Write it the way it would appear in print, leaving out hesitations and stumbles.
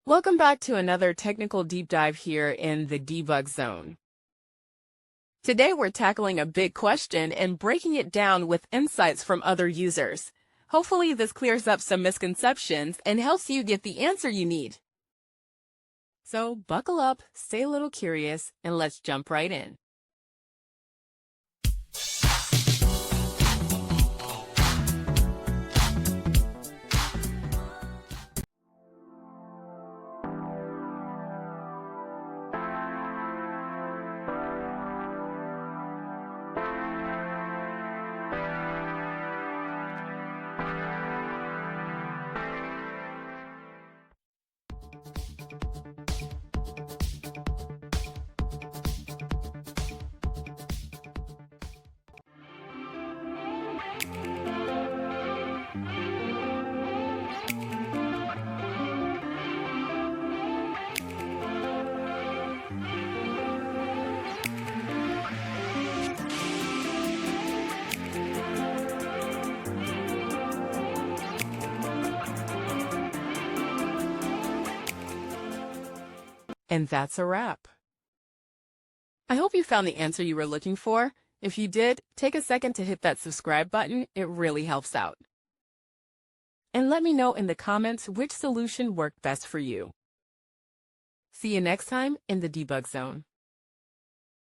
Welcome back to another technical deep dive here in the debug zone. Today we're tackling a big question and breaking it down with insights from other users. Hopefully this clears up some misconceptions and helps you get the answer you need. So buckle up, stay a little curious, and let's jump right in. And that's a wrap. I hope you found the answer you were looking for. If you did, take a second to hit that subscribe button. It really helps out. And let me know in the comments which solution worked best for you. See you next time in the debug zone.